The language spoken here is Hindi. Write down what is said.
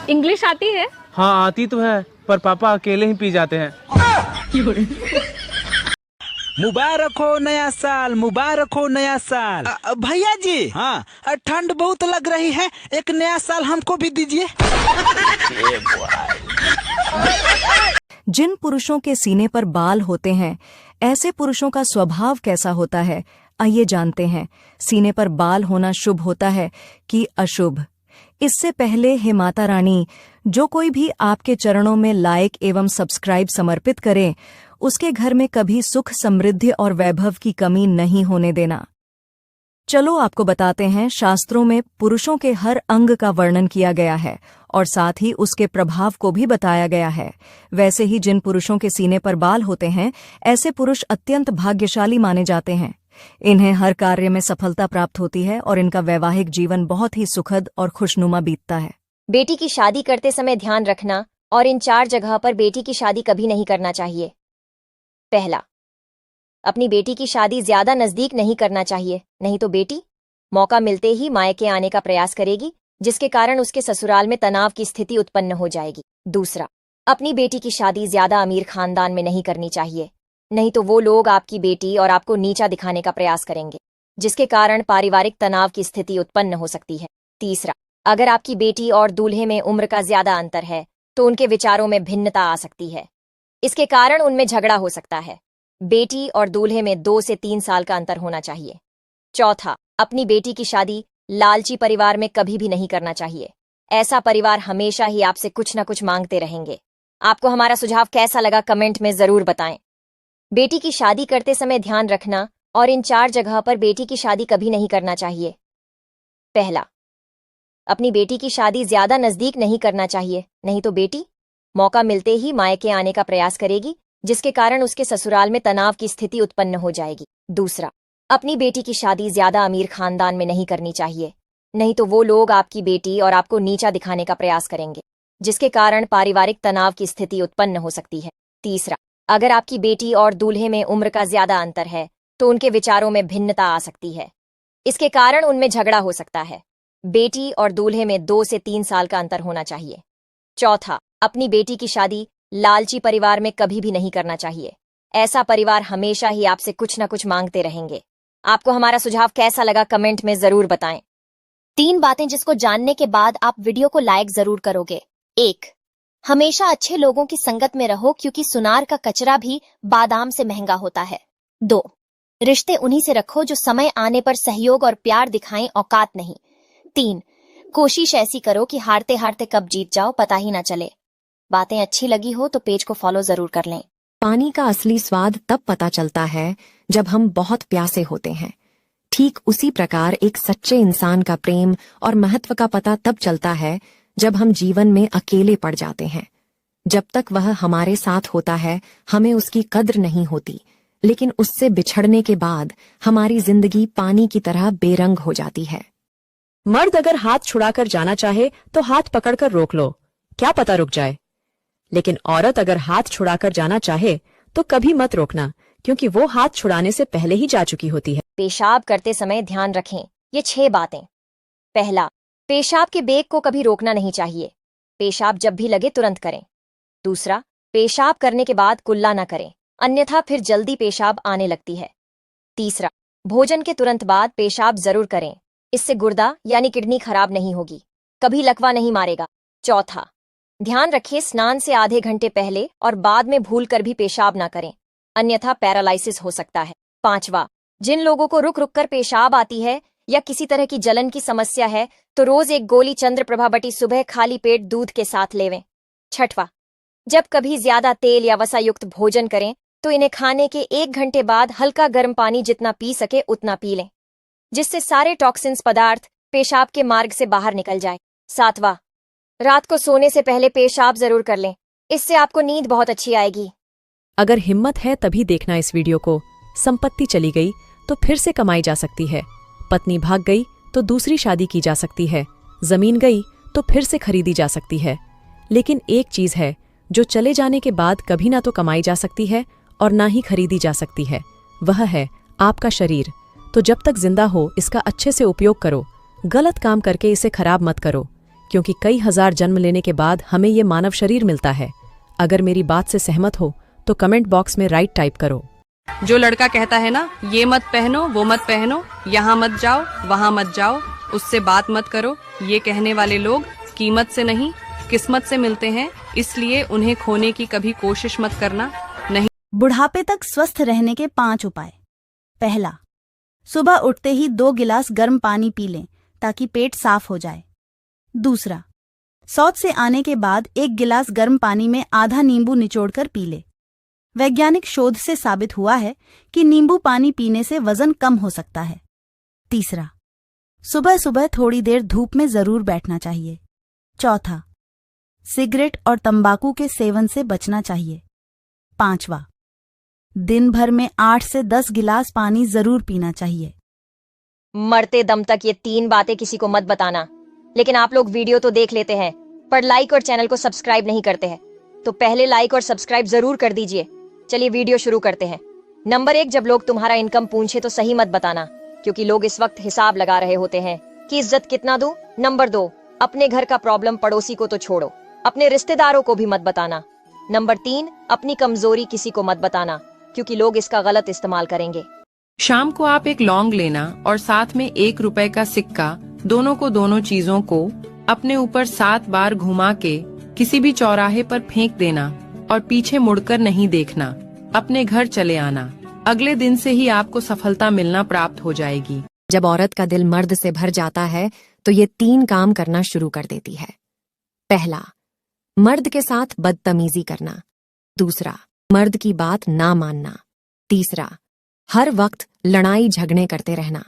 इंग्लिश आती है? हाँ आती तो है, पर पापा अकेले ही पी जाते हैं। मुबारक हो नया साल, मुबारक हो नया साल। भैया जी, हाँ ठंड बहुत लग रही है, एक नया साल हमको भी दीजिए। जिन पुरुषों के सीने पर बाल होते हैं, ऐसे पुरुषों का स्वभाव कैसा होता है, आइए जानते हैं। सीने पर बाल होना शुभ होता है कि अशुभ? इससे पहले हे माता रानी, जो कोई भी आपके चरणों में लाइक एवं सब्सक्राइब समर्पित करे, उसके घर में कभी सुख, समृद्धि और वैभव की कमी नहीं होने देना। चलो आपको बताते हैं, शास्त्रों में पुरुषों के हर अंग का वर्णन किया गया है और साथ ही उसके प्रभाव को भी बताया गया है। वैसे ही जिन पुरुषों के सीने पर बाल होते हैं, ऐसे पुरुष अत्यंत भाग्यशाली माने जाते हैं। इन्हें हर कार्य में सफलता प्राप्त होती है और इनका वैवाहिक जीवन बहुत ही सुखद और खुशनुमा बीतता है। बेटी की शादी करते समय ध्यान रखना और इन 4 जगह पर बेटी की शादी कभी नहीं करना चाहिए। पहला, अपनी बेटी की शादी ज्यादा नजदीक नहीं करना चाहिए, नहीं तो बेटी मौका मिलते ही मायके आने का प्रयास करेगी, जिसके कारण उसके ससुराल में तनाव की स्थिति उत्पन्न हो जाएगी। दूसरा, अपनी बेटी की शादी ज्यादा अमीर खानदान में नहीं करनी चाहिए, नहीं तो वो लोग आपकी बेटी और आपको नीचा दिखाने का प्रयास करेंगे, जिसके कारण पारिवारिक तनाव की स्थिति उत्पन्न हो सकती है। तीसरा, अगर आपकी बेटी और दूल्हे में उम्र का ज्यादा अंतर है तो उनके विचारों में भिन्नता आ सकती है, इसके कारण उनमें झगड़ा हो सकता है। बेटी और दूल्हे में 2 से 3 साल का अंतर होना चाहिए। चौथा, अपनी बेटी की शादी लालची परिवार में कभी भी नहीं करना चाहिए। ऐसा परिवार हमेशा ही आपसे कुछ न कुछ मांगते रहेंगे। आपको हमारा सुझाव कैसा लगा, कमेंट में जरूर बताएं। बेटी की शादी करते समय ध्यान रखना और इन 4 जगह पर बेटी की शादी कभी नहीं करना चाहिए। पहला, अपनी बेटी की शादी ज्यादा नजदीक नहीं करना चाहिए, नहीं तो बेटी मौका मिलते ही मायके आने का प्रयास करेगी, जिसके कारण उसके ससुराल में तनाव की स्थिति उत्पन्न हो जाएगी। दूसरा, अपनी बेटी की शादी ज्यादा अमीर खानदान में नहीं करनी चाहिए, नहीं तो वो लोग आपकी बेटी और आपको नीचा दिखाने का प्रयास करेंगे, जिसके कारण पारिवारिक तनाव की स्थिति उत्पन्न हो सकती है। तीसरा, अगर आपकी बेटी और दूल्हे में उम्र का ज्यादा अंतर है तो उनके विचारों में भिन्नता आ सकती है, इसके कारण उनमें झगड़ा हो सकता है। बेटी और दूल्हे में 2 से 3 साल का अंतर होना चाहिए। चौथा, अपनी बेटी की शादी लालची परिवार में कभी भी नहीं करना चाहिए। ऐसा परिवार हमेशा ही आपसे कुछ न कुछ मांगते रहेंगे। आपको हमारा सुझाव कैसा लगा, कमेंट में जरूर बताएं। 3 बातें जिसको जानने के बाद आप वीडियो को लाइक जरूर करोगे। 1, हमेशा अच्छे लोगों की संगत में रहो, क्योंकि सुनार का कचरा भी बादाम से महंगा होता है। 2, रिश्ते उन्हीं से रखो जो समय आने पर सहयोग और प्यार दिखाएं, औकात नहीं। 3, कोशिश ऐसी करो कि हारते हारते कब जीत जाओ पता ही ना चले। बातें अच्छी लगी हो तो पेज को फॉलो जरूर कर लें। पानी का असली स्वाद तब पता चलता है जब हम बहुत प्यासे होते हैं। ठीक उसी प्रकार एक सच्चे इंसान का प्रेम और महत्व का पता तब चलता है जब हम जीवन में अकेले पड़ जाते हैं। जब तक वह हमारे साथ होता है, हमें उसकी कद्र नहीं होती, लेकिन उससे बिछड़ने के बाद हमारी जिंदगी पानी की तरह बेरंग हो जाती है। मर्द अगर हाथ छुड़ाकर जाना चाहे तो हाथ पकड़कर रोक लो, क्या पता रुक जाए। लेकिन औरत अगर हाथ छुड़ाकर जाना चाहे तो कभी मत रोकना, क्योंकि वो हाथ छुड़ाने से पहले ही जा चुकी होती है। पेशाब करते समय ध्यान रखें ये 6 बातें। पहला, पेशाब के बेग को कभी रोकना नहीं चाहिए। पेशाब जब भी लगे तुरंत करें। दूसरा, पेशाब करने के बाद कुल्ला न करें, अन्यथा फिर जल्दी पेशाब आने लगती है। तीसरा, भोजन के तुरंत बाद पेशाब जरूर करें, इससे गुर्दा यानी किडनी खराब नहीं होगी, कभी लकवा नहीं मारेगा। चौथा, ध्यान रखें स्नान से आधे घंटे पहले और बाद में भूलकर भी पेशाब ना करें, अन्यथा पैरालाइसिस हो सकता है। पांचवा, जिन लोगों को रुक रुक कर पेशाब आती है या किसी तरह की जलन की समस्या है तो रोज 1 गोली चंद्रप्रभा बटी सुबह खाली पेट दूध के साथ लेवें। छठवां, जब कभी ज्यादा तेल या वसा युक्त भोजन करें तो इन्हें खाने के 1 घंटे बाद हल्का गर्म पानी जितना पी सके उतना पी लें, जिससे सारे टॉक्सिन्स पदार्थ पेशाब के मार्ग से बाहर निकल जाए। 7वां, रात को सोने से पहले पेशाब जरूर कर लें, इससे आपको नींद बहुत अच्छी आएगी। अगर हिम्मत है तभी देखना इस वीडियो को। संपत्ति चली गई तो फिर से कमाई जा सकती है, पत्नी भाग गई तो दूसरी शादी की जा सकती है, जमीन गई तो फिर से खरीदी जा सकती है। लेकिन एक चीज है जो चले जाने के बाद कभी ना तो कमाई जा सकती है और ना ही खरीदी जा सकती है, वह है आपका शरीर। तो जब तक जिंदा हो इसका अच्छे से उपयोग करो, गलत काम करके इसे खराब मत करो, क्योंकि कई हजार जन्म लेने के बाद हमें ये मानव शरीर मिलता है। अगर मेरी बात से सहमत हो तो कमेंट बॉक्स में राइट टाइप करो। जो लड़का कहता है ना, ये मत पहनो, वो मत पहनो, यहाँ मत जाओ, वहाँ मत जाओ, उससे बात मत करो, ये कहने वाले लोग कीमत से नहीं किस्मत से मिलते हैं, इसलिए उन्हें खोने की कभी कोशिश मत करना। नहीं। बुढ़ापे तक स्वस्थ रहने के 5 उपाय। पहला, सुबह उठते ही 2 गिलास गर्म पानी पी लें ताकि पेट साफ हो जाए। दूसरा, शौच से आने के बाद 1 गिलास गर्म पानी में आधा नींबू निचोड़कर पी ले। वैज्ञानिक शोध से साबित हुआ है कि नींबू पानी पीने से वजन कम हो सकता है। तीसरा, सुबह सुबह थोड़ी देर धूप में जरूर बैठना चाहिए। चौथा, सिगरेट और तंबाकू के सेवन से बचना चाहिए। 5वां, दिन भर में 8 से 10 गिलास पानी जरूर पीना चाहिए। मरते दम तक ये 3 बातें किसी को मत बताना। लेकिन आप लोग वीडियो तो देख लेते हैं पर लाइक और चैनल को सब्सक्राइब नहीं करते हैं, तो पहले लाइक और सब्सक्राइब जरूर कर दीजिए। चलिए वीडियो शुरू करते हैं। नंबर 1, जब लोग तुम्हारा इनकम पूछे तो सही मत बताना, क्योंकि लोग इस वक्त हिसाब लगा रहे होते हैं कि इज्जत कितना दूं। नंबर 2, अपने घर का प्रॉब्लम पड़ोसी को तो छोड़ो, अपने रिश्तेदारों को भी मत बताना। नंबर 3, अपनी कमजोरी किसी को मत बताना, क्योंकि लोग इसका गलत इस्तेमाल करेंगे। शाम को आप एक लौंग लेना और साथ में 1 रुपए का सिक्का, दोनों चीजों को अपने ऊपर 7 बार घुमा के किसी भी चौराहे पर फेंक देना और पीछे मुड़कर नहीं देखना। अपने घर चले आना। अगले दिन से ही आपको सफलता मिलना प्राप्त हो जाएगी। जब औरत का दिल मर्द से भर जाता है तो ये 3 काम करना शुरू कर देती है। पहला, मर्द के साथ बदतमीजी करना। दूसरा, मर्द की बात ना मानना। तीसरा, हर वक्त लड़ाई झगड़े करते रहना।